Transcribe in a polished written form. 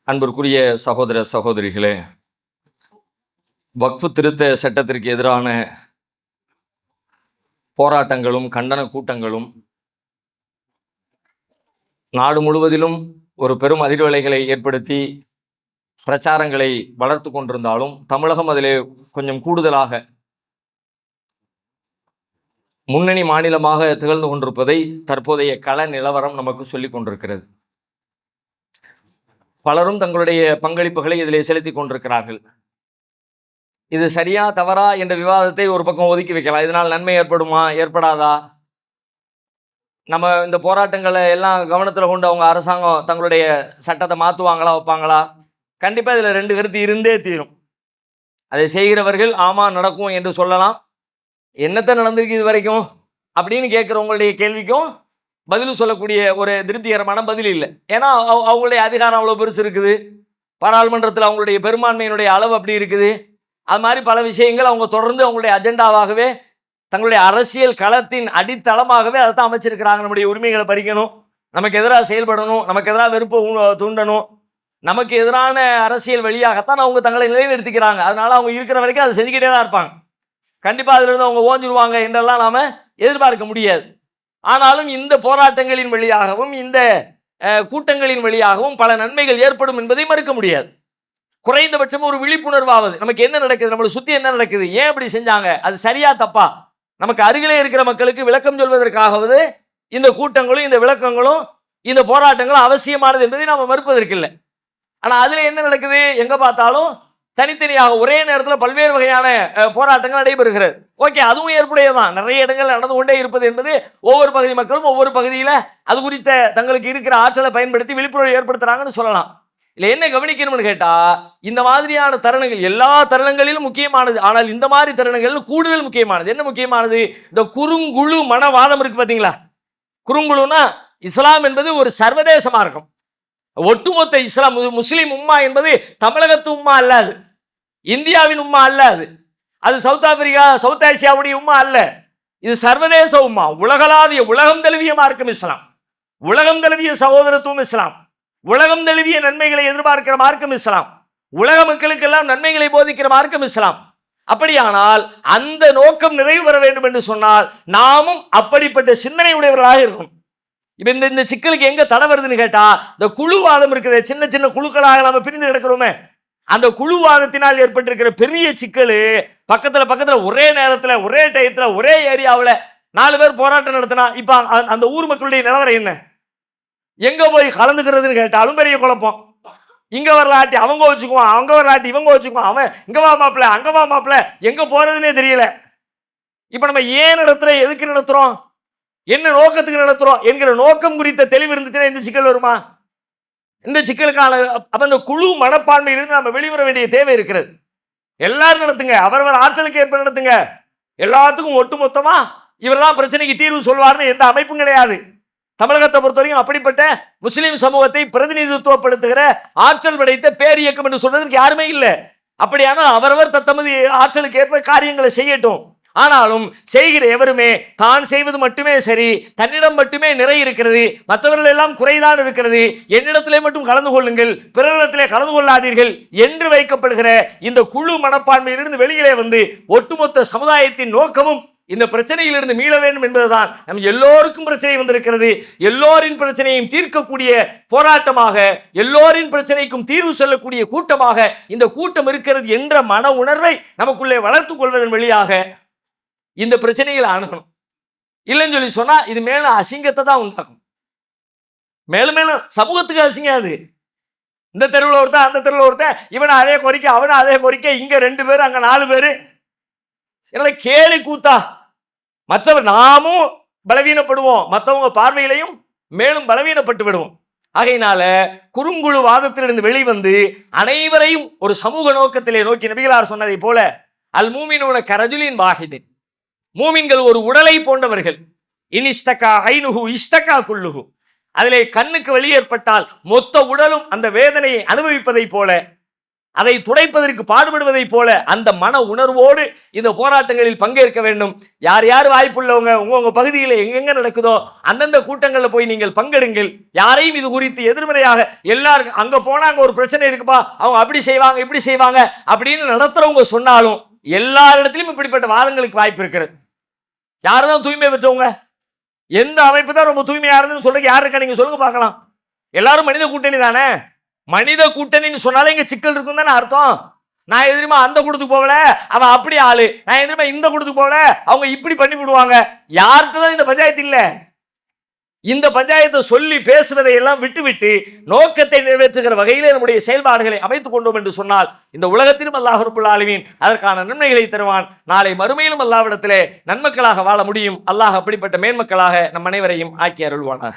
அன்பிற்குரிய சகோதர சகோதரிகளே, வக்ஃபு திருத்த சட்டத்திற்கு எதிரான போராட்டங்களும் கண்டன கூட்டங்களும் நாடு முழுவதிலும் ஒரு பெரும் அதிர்வலைகளை ஏற்படுத்தி பிரச்சாரங்களை வளர்த்து கொண்டிருந்தாலும் தமிழகம் அதிலே கொஞ்சம் கூடுதலாக முன்னணி மாநிலமாக திகழ்ந்து கொண்டிருப்பதை தற்போதைய கள நிலவரம் நமக்கு சொல்லிக் கொண்டிருக்கிறது. பலரும் தங்களுடைய பங்களிப்புகளை இதிலே செலுத்தி கொண்டிருக்கிறார்கள். இது சரியா தவறா என்ற விவாதத்தை ஒரு பக்கம் ஒதுக்கி வைக்கலாம். இதனால் நன்மை ஏற்படுமா ஏற்படாதா? நம்ம இந்த போராட்டங்களை எல்லாம் கவனத்தில் கொண்டு அவங்க அரசாங்கம் தங்களுடைய சட்டத்தை மாற்றுவாங்களா வைப்பாங்களா? கண்டிப்பாக இதில் ரெண்டு கருத்து இருந்தே தீரும். அதை செய்கிறவர்கள் ஆமாம் நடக்கும் என்று சொல்லலாம். என்னத்தை நடந்திருக்கு இது வரைக்கும் அப்படின்னு கேட்குறவங்களுடைய கேள்விக்கும் பதில் சொல்லக்கூடிய ஒரு திருப்திகரமான பதில் இல்லை. ஏன்னா அவங்களுடைய அதிகாரம் அவ்வளோ பெருசு இருக்குது, பாராளுமன்றத்தில் அவங்களுடைய பெரும்பான்மையினுடைய அளவு அப்படி இருக்குது. அது மாதிரி பல விஷயங்கள் அவங்க தொடர்ந்து அவங்களுடைய அஜெண்டாவாகவே தங்களுடைய அரசியல் களத்தின் அடித்தளமாகவே அதை தான் அமைச்சிருக்கிறாங்க. நம்முடைய உரிமைகளை பறிக்கணும், நமக்கு எதிராக செயல்படணும், நமக்கு எதிராக வெறுப்பை தூண்டணும், நமக்கு எதிரான அரசியல் வழியாகத்தான் அவங்க தங்களை நிலைநிறுத்திக்கிறாங்க. அதனால அவங்க இருக்கிற வரைக்கும் அதை செஞ்சுக்கிட்டே தான் இருப்பாங்க. கண்டிப்பாக அதிலிருந்து அவங்க ஓஞ்சிருவாங்க என்றெல்லாம் நாம் எதிர்பார்க்க முடியாது. ஆனாலும் இந்த போராட்டங்களின் வழியாகவும் இந்த கூட்டங்களின் வழியாகவும் பல நன்மைகள் ஏற்படும் என்பதை மறுக்க முடியாது. குறைந்தபட்சம் ஒரு விழிப்புணர்வாவது நமக்கு என்ன நடக்குது, நம்மளை சுற்றி என்ன நடக்குது, ஏன் இப்படி செஞ்சாங்க, அது சரியா தப்பா, நமக்கு அருகிலே இருக்கிற மக்களுக்கு விளக்கம் சொல்வதற்காகவது இந்த கூட்டங்களும் இந்த விளக்கங்களும் இந்த போராட்டங்களும் அவசியமானது என்பதை நாம் மறுப்பதற்கு இல்லை. ஆனால் அதில் என்ன நடக்குது, எங்கே பார்த்தாலும் தனித்தனியாக ஒரே நேரத்தில் பல்வேறு வகையான போராட்டங்கள் நடைபெறுகிறது. ஓகே, அதுவும் ஏற்புடையதான். நிறைய இடங்கள் நடந்து கொண்டே இருப்பது என்பது ஒவ்வொரு பகுதி மக்களும் ஒவ்வொரு பகுதியில் அது குறித்த தங்களுக்கு இருக்கிற ஆற்றலை பயன்படுத்தி விழிப்புணர்வு ஏற்படுத்துறாங்கன்னு சொல்லலாம். இல்லை என்ன கவனிக்கணும்னு கேட்டால், இந்த மாதிரியான தருணங்கள் எல்லா தருணங்களிலும் முக்கியமானது. ஆனால் இந்த மாதிரி தருணங்கள் கூடுதல் முக்கியமானது. என்ன முக்கியமானது? இந்த குறுங்குழு மனவாதம் இருக்கு பார்த்தீங்களா? குறுங்குழுனா இஸ்லாம் என்பது ஒரு சர்வதேச மார்க்கம். ஒட்டுமொத்த இஸ்லாம் முஸ்லிம் உம்மா என்பது தமிழகத்து உம்மா அல்லாது, இந்தியாவின் உம்மா அல்லாது, அது சவுத் ஆப்பிரிக்கா சவுத் ஆசியாவுடைய உம்மா அல்ல. இது சர்வதேச உம்மா, உலகளாவிய உலகம் தழுவிய மார்க்கம் இஸ்லாம், உலகம் தழுவிய சகோதரத்துவம் இஸ்லாம், உலகம் தழுவிய நன்மைகளை எதிர்பார்க்கிற மார்க்கம் இஸ்லாம், உலக மக்களுக்கெல்லாம் நன்மைகளை போதிக்கிற மார்க்கம் இஸ்லாம். அப்படியானால் அந்த நோக்கம் நிறைவு பெற வேண்டும் என்று சொன்னால் நாமும் அப்படிப்பட்ட சிந்தனை உடையவர்களாக இருக்கும். இப்போ இந்த சிக்கலுக்கு எங்க தடை வருதுன்னு கேட்டா, இந்த குழுவாதம் இருக்கிற சின்ன சின்ன குழுக்களாக நம்ம பிரிந்து கிடக்கிறோமே, அந்த குழுவாதத்தினால் ஏற்பட்டிருக்கிற பெரிய சிக்கல் பக்கத்துல ஒரே நேரத்தில் ஒரே டயத்தில் ஒரே ஏரியாவில் 4 பேர் போராட்டம் நடத்தினா இப்போ அந்த ஊர் மக்களுடைய நிலவரம் என்ன? எங்க போய் கலந்துக்கிறதுன்னு கேட்டாலும் பெரிய குழப்பம். இங்க வரலாட்டி அவங்க வச்சுக்குவான், அவங்க வரலாட்டி இவங்க வச்சுக்குவான், அவன் இங்க வா மாப்பிள்ள அங்க வா மாப்பிள்ள, எங்க போறதுன்னே தெரியல. இப்ப நம்ம ஏன் நடத்துறோம், எதுக்கு நடத்துறோம், என்ன நோக்கத்துக்கு நடத்துறோம் என்கிற நோக்கம் குறித்த தெளிவு இருந்துச்சுன்னா இந்த சிக்கல் வருமா? இந்த சிக்கலுக்கான அப்ப இந்த குழு மனப்பான்மையிலிருந்து நம்ம வெளிவர வேண்டிய தேவை இருக்கிறது. எல்லாரும் நடத்துங்க, அவரவர் ஆற்றலுக்கு ஏற்ப நடத்துங்க. எல்லாத்துக்கும் ஒட்டுமொத்தமா இவரெல்லாம் பிரச்சனைக்கு தீர்வு சொல்வார்னு எந்த அமைப்பும் கிடையாது. தமிழகத்தை பொறுத்த வரைக்கும் அப்படிப்பட்ட முஸ்லிம் சமூகத்தை பிரதிநிதித்துவப்படுத்துகிற ஆற்றல் படைத்த பேரியக்கம் என்று சொல்றதுக்கு யாருமே இல்லை. அப்படியானால் அவரவர் தத்தமது ஆற்றலுக்கு ஏற்ப காரியங்களை செய்யட்டும். ஆனாலும் செய்கிற எவருமே தான் செய்வது மட்டுமே சரி, தன்னிடம் மட்டுமே நிறை இருக்கிறது, மற்றவர்கள் எல்லாம் குறைதான் இருக்கிறது, என்னிடத்திலே மட்டும் கலந்து கொள்ளுங்கள், பிறரிடத்திலே கலந்து கொள்ளாதீர்கள் என்று வைக்கப்படுகிற இந்த குழு மனப்பான்மையிலிருந்து வெளியிலே வந்து ஒட்டுமொத்த சமுதாயத்தின் நோக்கமும் இந்த பிரச்சனையிலிருந்து மீள வேண்டும் என்பதுதான். நம்ம எல்லோருக்கும் பிரச்சனை வந்திருக்கிறது, எல்லோரின் பிரச்சனையும் தீர்க்கக்கூடிய போராட்டமாக, எல்லோரின் பிரச்சனைக்கும் தீர்வு சொல்லக்கூடிய கூட்டமாக இந்த கூட்டம் இருக்கிறது என்ற மன உணர்வை நமக்குள்ளே வளர்த்துக் கொள்வதன் வழியாக இந்த பிரச்சனைகளை அணுகணும். இல்லைன்னு சொல்லி சொன்னா இது மேலும் அசிங்கத்தை தான் உண்டாகும். மேலும் மேலும் சமூகத்துக்கு அசிங்கம். அது இந்த தெருவில் ஒருத்தன் அந்த தெருவில் ஒருத்தன், இவனை அதே கோரிக்கை அவனை அதே கோரிக்கை, இங்க 2 பேர் அங்க 4 பேர், என்ன கேலி கூத்தா. மற்றவர் நாமும் பலவீனப்படுவோம், மற்றவங்க பார்வையிலையும் மேலும் பலவீனப்பட்டு விடுவோம். ஆகையினால குறுங்குழு வாதத்திலிருந்து வெளிவந்து அனைவரையும் ஒரு சமூக நோக்கத்திலே நோக்கி நபிகளார் சொன்னதை போல அல் மூமினூன கரஜுலின் வாஹிதின், மூமின்கள் ஒரு உடலை போன்றவர்கள். இனிஷ்தகா ஐனுஹு இஷ்தகா குல்லுஹு, அதிலே கண்ணுக்கு வெளியேற்பட்டால் மொத்த உடலும் அந்த வேதனையை அனுபவிப்பதை போல அதை துடைப்பதற்கு பாடுபடுவதை போல அந்த மன உணர்வோடு இந்த போராட்டங்களில் பங்கேற்க வேண்டும். யார் யார் வாய்ப்புள்ளவங்க உங்க பகுதியில் எங்கெங்க நடக்குதோ அந்தந்த கூட்டங்களில் போய் நீங்கள் பங்கெடுங்கள். யாரையும் இது குறித்து எதிர்மறையாக எல்லாருக்கும் அங்க போனா அங்க ஒரு பிரச்சனை இருக்குப்பா, அவங்க அப்படி செய்வாங்க இப்படி செய்வாங்க அப்படின்னு நடத்துறவங்க சொன்னாலும் எல்லா இடத்திலும் இப்படிப்பட்ட வாதங்களுக்கு வாய்ப்பு இருக்கிறது. யாருதான் தூய்மை பெற்றவங்க? எந்த அமைப்பு தான் ரொம்ப தூய்மையா இருந்துன்னு சொல்றதுக்கு யாரு இருக்கா? நீங்க சொல்லுங்க பார்க்கலாம். எல்லாரும் மனித கூட்டணி தானே. மனித கூட்டணின்னு சொன்னாலே இங்க சிக்கல் இருக்கும் தானே அர்த்தம். நான் எதிரிமா அந்த கூட்டத்துக்கு போகல, அவன் அப்படி ஆளு, நான் எதிரிமா இந்த கூட்டத்துக்கு போகல, அவங்க இப்படி பண்ணி விடுவாங்க. யார்கிட்ட தான் இந்த பஞ்சாயத்து இல்ல. இந்த பஞ்சாயத்தை சொல்லி பேசுவதை எல்லாம் விட்டுவிட்டு நோக்கத்தை நிறைவேற்றுகிற வகையிலே நம்முடைய செயல்பாடுகளை அமைத்துக் கொண்டோம் என்று சொன்னால் இந்த உலகத்திலும் அல்லாஹ் ரப்பல் ஆலமீன் அதற்கான நன்மைகளை தருவான். நாளை மறுமையிலும் அல்லாஹ்விடத்திலே நன்மக்களாக வாழ முடியும். அல்லாஹ் அப்படிப்பட்ட மேன்மக்களாக நம் அனைவரையும் ஆக்கி அருள்வானாக.